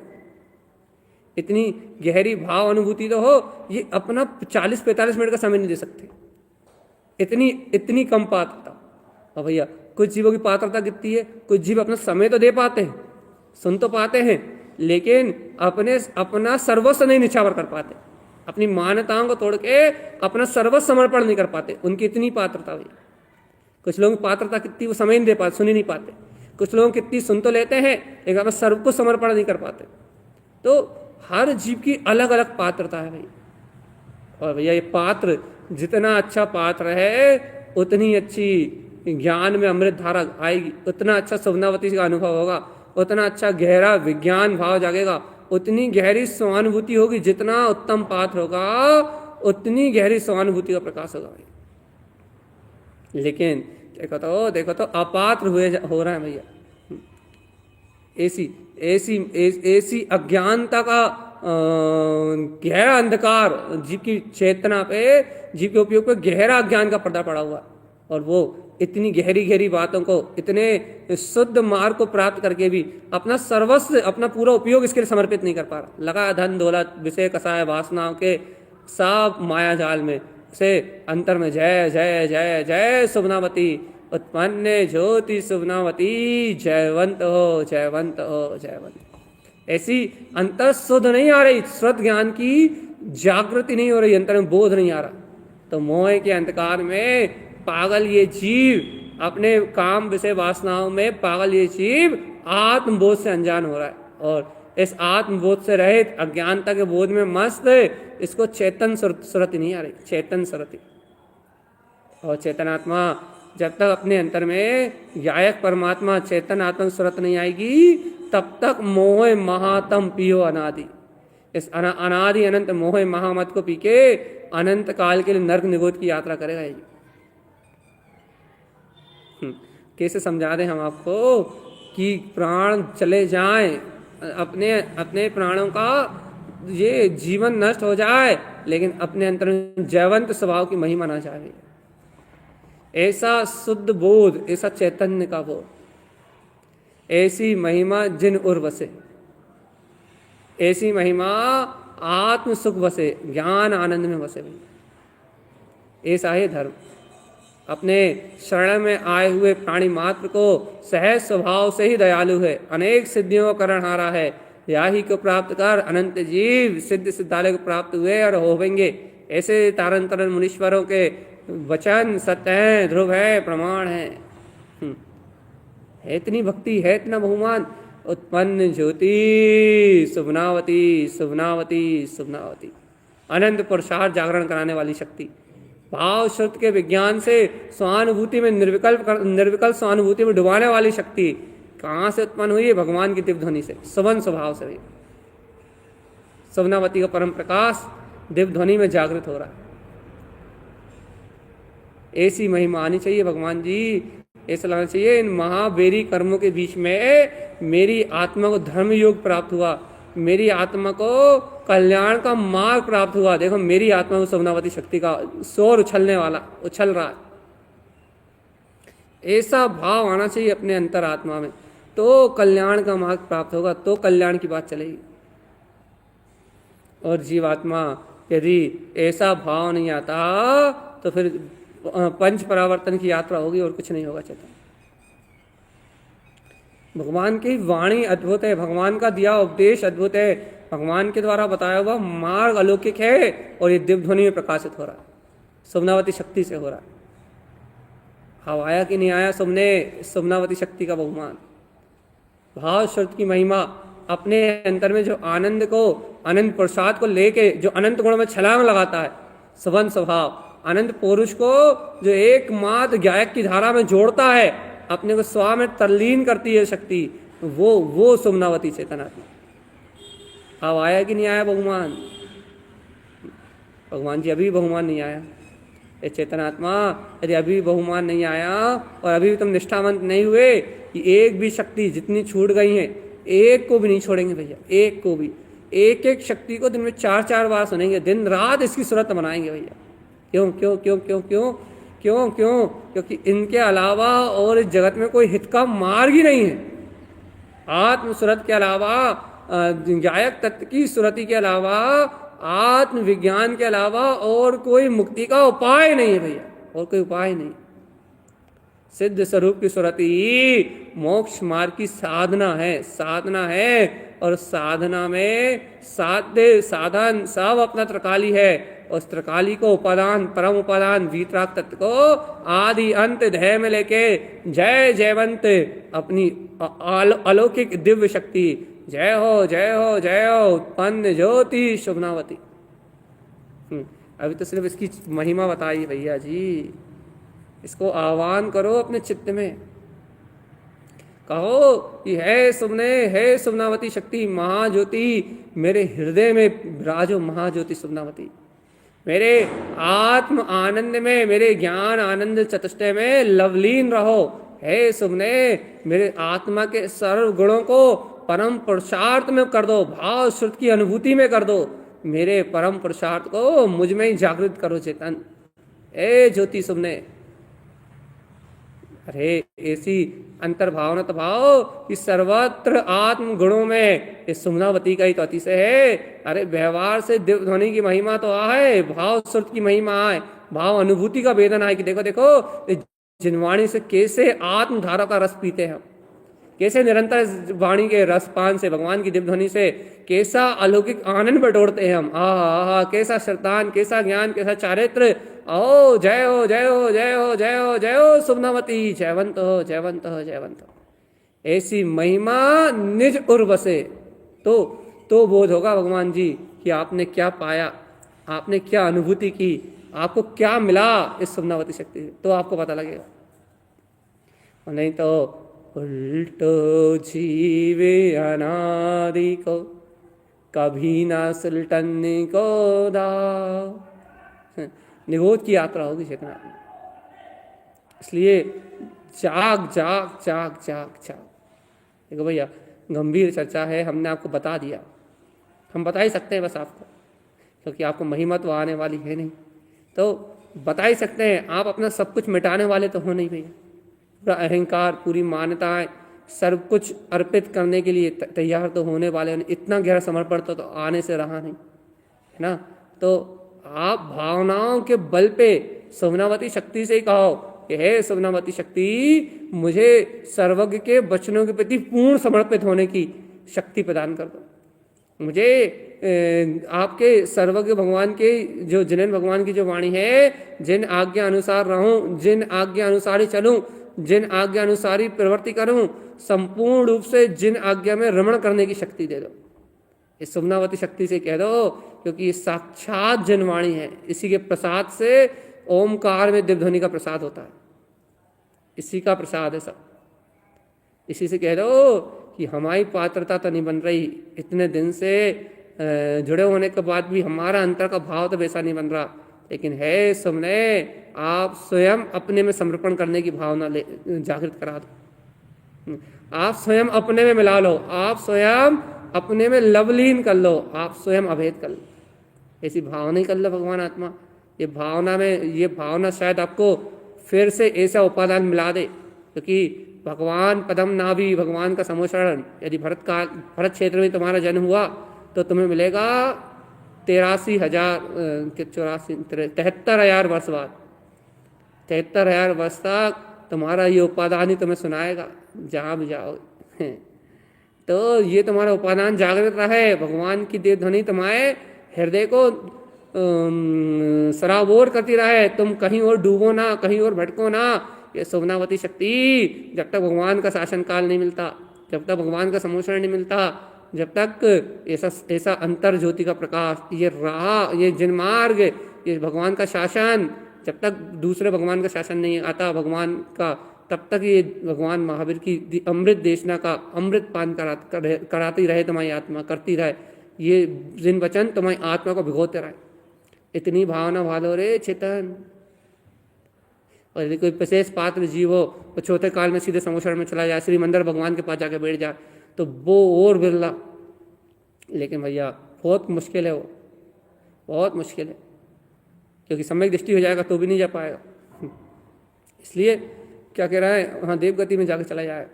इतनी गहरी भाव अनुभूति तो हो। ये अपना 40-45 मिनट का समय नहीं दे सकते, इतनी कम पात्रता। और भैया कुछ जीवों की पात्रता कितनी है, कुछ जीव अपना समय तो दे पाते हैं, सुन तो पाते हैं, लेकिन अपना सर्वस्व नहीं निछावर कर पाते, अपनी मान्यताओं को तोड़ के अपना सर्वस्व समर्पण नहीं कर पाते। उनकी इतनी पात्रता हुई। कुछ लोगों की पात्रता कितनी, वो समय नहीं दे पाते, सुन ही नहीं पाते। कुछ लोग कितनी सुन तो लेते हैं लेकिन अपना सर्व को समर्पण नहीं कर पाते। तो हर जीव की अलग अलग पात्रता है भैया। और भैया ये पात्र, जितना अच्छा पात्र है उतनी अच्छी ज्ञान में अमृत धारा आएगी, उतना अच्छा सुमनावती का अनुभव होगा, उतना अच्छा गहरा विज्ञान भाव जागेगा, उतनी गहरी स्वानुभूति होगी। जितना उत्तम पात्र होगा उतनी गहरी स्वानुभूति का प्रकाश होगा। लेकिन देखो तो अपात्र हो रहा है भैया। ऐसी अज्ञानता का गहरा अंधकार जीव की चेतना पे, जीव के उपयोग पे गहरा अज्ञान का पर्दा पड़ा हुआ, और वो इतनी गहरी गहरी बातों को, इतने शुद्ध मार्ग को प्राप्त करके भी अपना सर्वस्व, अपना पूरा उपयोग इसके लिए समर्पित नहीं कर पा रहा। लगा धन दौलत विषय कसाय वासनाओं के सब माया जाल में से अंतर में जय जय जय जय सुमनावती, उत्पन्न ज्योति सुमनावती, जयवंत हो जयवंत हो जयवंत। ऐसी अंतर शुद्ध नहीं आ रही, शुद्ध ज्ञान की जागृति नहीं हो रही, अंतर में बोध नहीं आ रहा। तो मोह के अंधकार में पागल ये जीव, अपने काम विषय वासनाओं में पागल ये जीव आत्मबोध से अनजान हो रहा है, और इस आत्मबोध से रहित अज्ञानता के बोध में मस्त इसको चेतन सुरति नहीं आ रही, चेतन सुरति। और चेतनात्मा जब तक अपने अंतर में गायक परमात्मा चेतन आत्मा सुरत नहीं आएगी, तब तक मोह महातम पियो अनादि। इस अनादि अनंत मोह महामत को पी के अनंत काल के लिए नर्क निगोद की यात्रा करेगा ये। कैसे समझा दें हम आपको कि प्राण चले जाएं, अपने अपने प्राणों का ये जीवन नष्ट हो जाए, लेकिन अपने अंतर में जयवंत स्वभाव की महिमा ना जाए। ऐसा शुद्ध बोध, ऐसा चैतन्य का बोध, ऐसी महिमा जिन उर बसे, ऐसी महिमा आत्म सुख बसे, ज्ञान आनंद में बसे। ऐसा है धर्म। अपने शरण में आए हुए प्राणी मात्र को सहज स्वभाव से ही दयालु है, अनेक सिद्धियों का करणहारा है। याही को प्राप्त कर अनंत जीव सिद्ध सिद्धालय को प्राप्त हुए और होवेंगे। ऐसे तारण तरण मुनीश्वरों के वचन सत्य है, ध्रुव है, प्रमाण है। इतनी भक्ति है, इतना बहुमान। उत्पन्न ज्योति शुभनावती शुभनावती शुभनावती, अनंत पुरुषार्थ जागरण कराने वाली शक्ति, भाव श्रुत के विज्ञान से स्वानुभूति में निर्विकल्प स्वानुभूति में डुबाने वाली शक्ति कहाँ से उत्पन्न हुई है? भगवान की दिव्य ध्वनि से, सुवन स्वभाव से हुई। शुभनावती का परम प्रकाश दिव्य ध्वनि में जागृत हो रहा है। ऐसी महिमा आनी चाहिए भगवान जी, ऐसा लगना चाहिए इन महाबेरी कर्मों के बीच में मेरी आत्मा को धर्म योग प्राप्त हुआ, मेरी आत्मा को कल्याण का मार्ग प्राप्त हुआ। देखो मेरी आत्मा को शुभनावती शक्ति का शोर उछलने वाला उछल रहा है। ऐसा भाव आना चाहिए अपने अंतर आत्मा में, तो कल्याण का मार्ग प्राप्त होगा, तो कल्याण की बात चलेगी। और जीवात्मा यदि ऐसा भाव नहीं आता तो फिर पंच परावर्तन की यात्रा होगी और कुछ नहीं होगा। चेतन भगवान की वाणी अद्भुत है, भगवान का दिया उपदेश अद्भुत है, भगवान के द्वारा बताया हुआ मार्ग अलौकिक है, और ये दिव्य ध्वनि में प्रकाशित हो रहा है, शुभनावती शक्ति से हो रहा है। हाँ आया कि नहीं आया शुभनावती शक्ति का बहुमान, भाव श्रुत की महिमा, अपने अंतर में जो आनंद को, अनंत प्रसाद को लेके जो अनंत गुण में छलांग लगाता है, सुवन स्वभाव, अनंत पुरुष को जो एकमात्र गायक की धारा में जोड़ता है, अपने को स्वा में तल्लीन करती है शक्ति, वो शुभनावती चेतनात्मा। अब आया कि नहीं आया बहुमान? भगवान जी अभी बहुमान नहीं आया। ये चेतनात्मा यदि अभी बहुमान नहीं आया और अभी भी तुम निष्ठावंत नहीं हुए, कि एक भी शक्ति जितनी छूट गई है एक को भी नहीं छोड़ेंगे भैया, एक को भी। एक एक शक्ति को दिन में 4-4 बार सुनेंगे, दिन रात इसकी सूरत बनाएंगे भैया। क्यों क्यों क्यों क्यों क्यों क्यों क्यों? क्योंकि इनके अलावा और इस जगत में कोई हित का मार्ग ही नहीं है। आत्म सूरत के अलावा, गायक तत्व की सूरति के अलावा, आत्म विज्ञान के अलावा और कोई मुक्ति का उपाय नहीं है भैया, और कोई उपाय नहीं। सिद्ध स्वरूप की सूरति मोक्ष मार्ग की साधना है, और साधना में साध्य साधन सब अपना त्रिकाली है। उस त्रिकाली को उपादान, परम उपादान वीतराग तत्व को आदि अंत ध्यय में लेके जय जयवंत अपनी अलौकिक दिव्य शक्ति, जय हो जय हो जय हो, उत्पन्न ज्योति शुभनावती। अभी तो सिर्फ इसकी महिमा बताई भैया जी, इसको आह्वान करो अपने चित्त में, कहो कि है शुभनावती शक्ति, महाज्योति मेरे हृदय में विराजो, महाज्योति शुभनावती मेरे आत्म आनंद में, मेरे ज्ञान आनंद चतुष्टय में लवलीन रहो। हे शुभने मेरे आत्मा के सर्व गुणों को परम पुरुषार्थ में कर दो, भाव श्रुत की अनुभूति में कर दो, मेरे परम पुरुषार्थ को मुझ में ही जागृत करो चेतन। ए ज्योति शुभने, अरे ऐसी अंतर्भावना तो भाव कि सर्वत्र आत्म गुणों में इस शुभनावती का ही तो अतिशय है। अरे व्यवहार से दिव्य ध्वनि की महिमा तो आए, भाव श्रुत की महिमा आए, भाव अनुभूति का वेदन आए कि देखो देखो जिनवाणी से कैसे आत्मधारा का रस पीते हैं हम, कैसे निरंतर वाणी के रसपान से, भगवान की दिव्य ध्वनि से कैसा अलौकिक आनंद बटोरते हैं हम। आहा, कैसा श्रद्धान, कैसा ज्ञान, कैसा चारित्र। ओ जय हो जय हो जय हो जय हो जय हो शुभनावती, जयवंत हो जयवंत हो जयवंत हो। ऐसी महिमा निज उर बसे तो बोध होगा भगवान जी कि आपने क्या पाया, आपने क्या अनुभूति की, आपको क्या मिला इस स्वप्नावती शक्ति से, तो आपको पता लगेगा। और नहीं तो उल्टो जीवे अनादि को, कभी ना सुलटने को दाव। निगोद की यात्रा होगी चेतना में। इसलिए जाग जाग जाग जाग जाग। देखो भैया, गंभीर चर्चा है, हमने आपको बता दिया, हम बता ही सकते हैं बस आपको, क्योंकि आपको महिमा तो आने वाली है नहीं, तो बता ही सकते हैं। आप अपना सब कुछ मिटाने वाले तो हो नहीं भैया। पूरा अहंकार, पूरी मान्यताएं, सब कुछ अर्पित करने के लिए तैयार तो होने वाले हैं। इतना गहरा समर्पण तो आने से रहा नहीं, है ना। तो आप भावनाओं के बल पे स्वप्नावती शक्ति से ही कहो कि हे स्वप्नावती शक्ति, मुझे सर्वज्ञ के वचनों के प्रति पूर्ण समर्पित होने की शक्ति प्रदान कर दो। मुझे आपके सर्वज्ञ भगवान के जो जिनेन भगवान की जो वाणी है, जिन आज्ञा अनुसार रहूं, जिन आज्ञा अनुसार ही चलूं, जिन आज्ञा अनुसार ही प्रवृत्ति करूं, संपूर्ण रूप से जिन आज्ञा में रमण करने की शक्ति दे दो। इस स्वप्नावती शक्ति से कह दो, क्योंकि ये साक्षात जनवाणी है। इसी के प्रसाद से ओमकार में दिव्यध्वनि का प्रसाद होता है, इसी का प्रसाद है सब। इसी से कह दो कि हमारी पात्रता तो नहीं बन रही, इतने दिन से जुड़े होने के बाद भी हमारा अंतर का भाव तो वैसा नहीं बन रहा, लेकिन है सुमने, आप स्वयं अपने में समर्पण करने की भावना जागृत करा दो। आप स्वयं अपने में मिला लो, आप स्वयं अपने में लवलीन कर लो, आप स्वयं अभेद कर लो। ऐसी भावना ही कर लो भगवान आत्मा। ये भावना में, ये भावना शायद आपको फिर से ऐसा उपादान मिला दे, क्योंकि भगवान पदम नाभि, भगवान का समोशरण, यदि भरत क्षेत्र में तुम्हारा जन्म हुआ तो तुम्हें मिलेगा 73,000 वर्ष बाद, 73,000 वर्ष तक तुम्हारा ये उपादान ही तुम्हें सुनाएगा जहाँ भी जाओगे। तो ये तुम्हारा उपादान जागृत रहे, भगवान की देव ध्वनि तुम्हारे हृदय को सराबोर करती रहे, तुम कहीं और डूबो ना, कहीं और भटको ना। ये स्वप्नावती शक्ति, जब तक भगवान का शासन काल नहीं मिलता, जब तक भगवान का समोषण नहीं मिलता, जब तक ऐसा अंतर ज्योति का प्रकाश, ये राह, ये जिनमार्ग, ये भगवान का शासन, जब तक दूसरे भगवान का शासन नहीं आता भगवान का, तब तक ये भगवान महावीर की अमृत देशना का अमृत पान कराती रहे तुम्हारी आत्मा, करती रहे। ये जिन वचन तुम्हारी आत्मा को भिगोते रहे। इतनी भावना भालो रे चेतन। और यदि कोई विशेष पात्र जीव हो तो चौथे काल में सीधे समोषण में चला जाए, श्री मंदिर भगवान के पास जाके बैठ जाए, तो वो और बिरला। लेकिन भैया बहुत मुश्किल है, वो बहुत मुश्किल है, क्योंकि सम्यक दृष्टि हो जाएगा तो भी नहीं जा पाएगा। इसलिए क्या कह रहा है, वहाँ देव गति में जाकर चला जाए।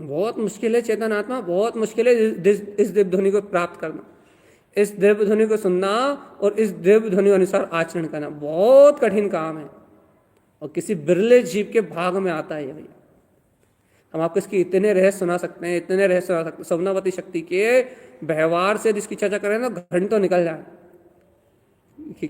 बहुत मुश्किल है चेतन आत्मा, बहुत मुश्किल है इस दिव्य ध्वनि को प्राप्त करना, इस दिव्य ध्वनि को सुनना और इस दिव्य ध्वनि अनुसार आचरण करना बहुत कठिन काम है, और किसी बिरले जीव के भाग में आता है ये भैया। हम आपको इसकी इतने रहस्य सुना सकते हैं, इतने रहस्य सुना सकते हैं। स्वप्नावती शक्ति के व्यवहार से जिसकी चर्चा करें ना, घंटों निकल जाए कि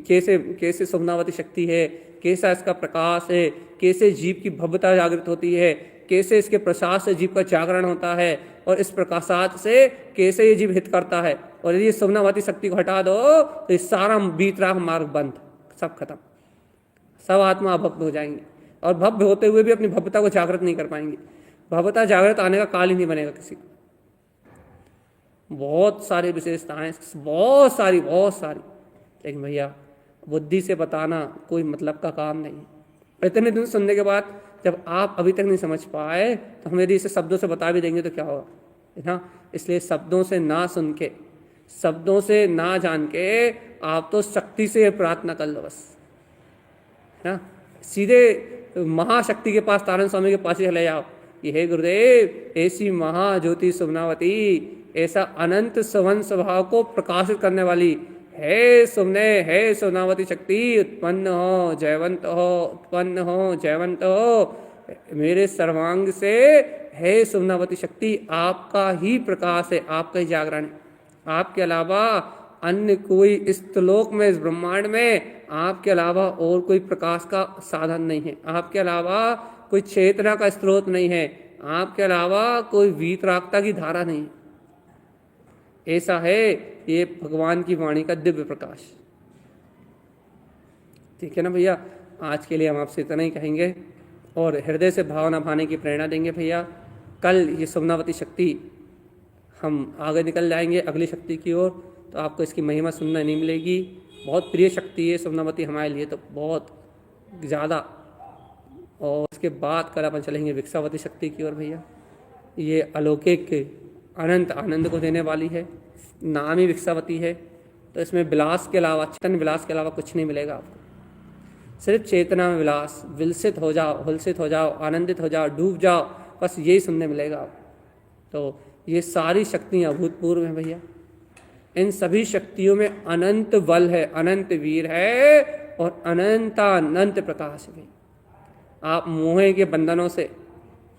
कैसे स्वप्नावती शक्ति है, कैसा इसका प्रकाश है, कैसे जीव की भव्यता जागृत होती है, कैसे इसके प्रसाद से जीव का जागरण होता है, और इस प्रकाशात से कैसे ये जीव हित करता है। और यदि स्वप्नावती शक्ति को हटा दो तो ये सारा बीतराग मार्ग बंद, सब खत्म, सब आत्मा अभक्त हो जाएंगे, और भव्य होते हुए भी अपनी भव्यता को जागृत नहीं कर पाएंगे। भव्यता जागृत आने का काल ही नहीं बनेगा किसी को। बहुत सारी विशेषताएं, बहुत सारी, लेकिन भैया बुद्धि से बताना कोई मतलब का काम नहीं। इतने दिन सुनने के बाद जब आप अभी तक नहीं समझ पाए तो हम यदि इसे शब्दों से बता भी देंगे तो क्या होगा, है ना। इसलिए शब्दों से ना सुन के, शब्दों से ना जान के, आप तो शक्ति से प्रार्थना कर लो बस, है ना। सीधे महाशक्ति के पास, तारण स्वामी के पास ही चले जाओ कि हे गुरुदेव, ऐसी महाज्योति स्वप्नावती, ऐसा अनंत सवन स्वभाव को प्रकाशित करने वाली हे सुमने, हे स्वप्नावती शक्ति, उत्पन्न हो जयवंत हो, उत्पन्न हो जयवंत हो मेरे सर्वांग से। हे स्वप्नावती शक्ति, आपका ही प्रकाश है, आपका ही जागरण है। आपके अलावा अन्य कोई इस त्रिलोक में, इस ब्रह्मांड में आपके अलावा और कोई प्रकाश का साधन नहीं है। आपके अलावा कोई चेतना का स्रोत नहीं है। आपके अलावा कोई वीतरागता की धारा नहीं। ऐसा है ये भगवान की वाणी का दिव्य प्रकाश। ठीक है ना भैया। आज के लिए हम आपसे इतना ही कहेंगे और हृदय से भावना भाने की प्रेरणा देंगे भैया। कल ये स्वप्नावती शक्ति हम आगे निकल जाएंगे अगली शक्ति की ओर, तो आपको इसकी महिमा सुनने नहीं मिलेगी। बहुत प्रिय शक्ति है स्वप्नावती हमारे लिए तो बहुत ज़्यादा। और उसके बाद कल अपन चलेंगे भिक्षावती शक्ति की ओर भैया। ये अलौकिक अनंत आनंद को देने वाली है, नाम ही भिक्षावती है। तो इसमें विलास के अलावा, चेतन विलास के अलावा कुछ नहीं मिलेगा आपको। सिर्फ चेतना में विलास, विलसित हो जाओ, हुलसित हो जाओ, आनंदित हो जाओ, डूब जाओ, बस यही सुनने मिलेगा आपको। तो ये सारी शक्तियाँ अभूतपूर्व हैं भैया। इन सभी शक्तियों में अनंत बल है, अनंत वीर है और अनंत प्रकाश है। आप मोह के बंधनों से,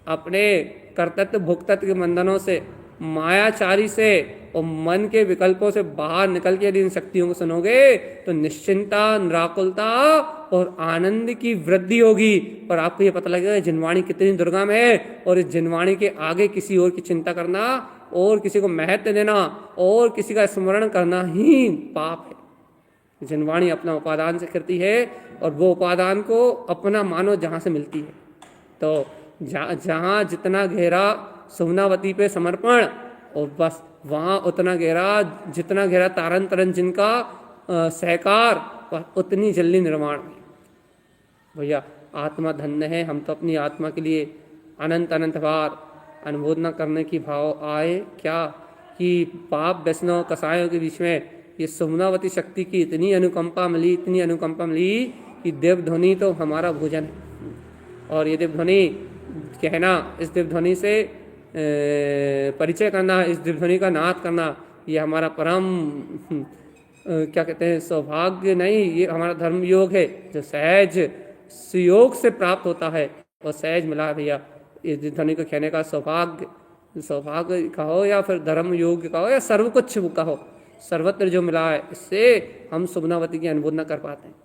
अपने कर्तव्य भोक्तत्व के बंधनों से, मायाचारी से और मन के विकल्पों से बाहर निकल के यदि इन शक्तियों को सुनोगे तो निश्चिंता, निराकुलता और आनंद की वृद्धि होगी। और आपको ये पता लगेगा जिनवाणी कितनी दुर्गम है और इस जिनवाणी के आगे किसी और की चिंता करना और किसी को महत्व देना और किसी का स्मरण करना ही पाप है। जिनवाणी अपना उपादान से करती है और वो उपादान को अपना मानो जहाँ से मिलती है। तो जहाँ जितना गहरा सुमनावती पे समर्पण और बस वहाँ उतना गहरा, जितना गहरा तारन तरन जिनका सहकार, उतनी जल्दी निर्माण भैया। आत्मा धन्य है। हम तो अपनी आत्मा के लिए अनंत अनंत बार अनुमोदना करने की भाव आए क्या कि पाप वैष्णव कसायों के बीच में ये सुमनावती शक्ति की इतनी अनुकंपा मिली, इतनी अनुकंपा मिली कि देव ध्वनि तो हमारा भोजन है। और ये देव ध्वनि कहना, इस देव ध्वनि से परिचय करना, इस देव ध्वनि का नाद करना, ये हमारा परम क्या कहते हैं सौभाग्य नहीं, ये हमारा धर्म योग है जो सहज सुयोग से प्राप्त होता है और सहज मिला भैया। इस ध्वनि को कहने का सौभाग्य कहो या फिर धर्म योग कहो या सर्व कुछ कहो, सर्वत्र जो मिला है इससे हम सुमनावती की अनुमोदना कर पाते हैं।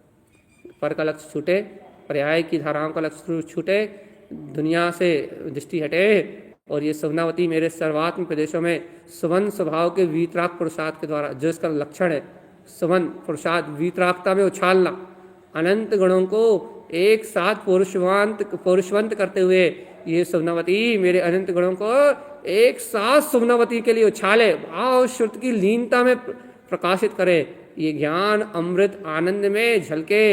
पर का लक्ष्य छूटे, पर्याय की धाराओं का लक्ष्य छूटे, दुनिया से दृष्टि हटे और ये सुमनावती मेरे सर्वात्म प्रदेशों में सुवन स्वभाव के वीतराग पुरुषार्थ के द्वारा, जो इसका लक्षण है सुवन पुरुषार्थ, वीतरागता में उछालना, अनंत गणों को एक साथ पुरुषवंत करते हुए ये सुमनावती मेरे अनंत गणों को एक साथ सुमनावती के लिए उछाले, भाव श्रुति की लीनता में प्रकाशित करे, ये ज्ञान अमृत आनंद में झलके।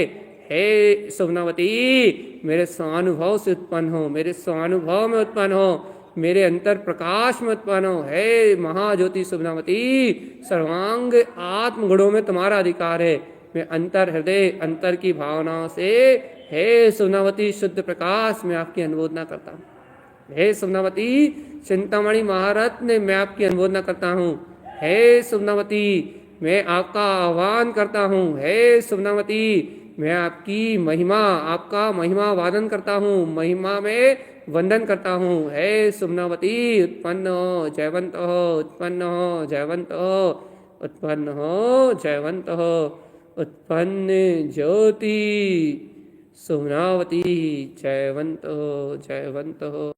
हे सुमनावती मेरे स्वानुभव से उत्पन्न हो, मेरे स्वानुभव में उत्पन्न हो, मेरे अंतर प्रकाश में उत्पन्न हो। हे महाज्योति सुमनावती, सर्वांग आत्मगुणों में तुम्हारा अधिकार है। मैं अंतर हृदय, अंतर की भावनाओं से हे सुमनावती शुद्ध प्रकाश मैं आपकी अनुमोदना करता हूँ। हे सुमनावती चिंतामणि महारत्न मैं आपकी अनुमोदना करता हूँ। हे सुमनावती मैं आपका आह्वान करता हूँ। हे सुमनावती मैं आपकी महिमा, आपका महिमा वादन करता हूँ, महिमा में वंदन करता हूँ। हे सुमनावती उत्पन्न हो जयवंत हो, उत्पन्न हो जयवंत हो, उत्पन्न हो जयवंत हो, उत्पन्न ज्योति सुमनावती जयवंत हो, जयवंत हो।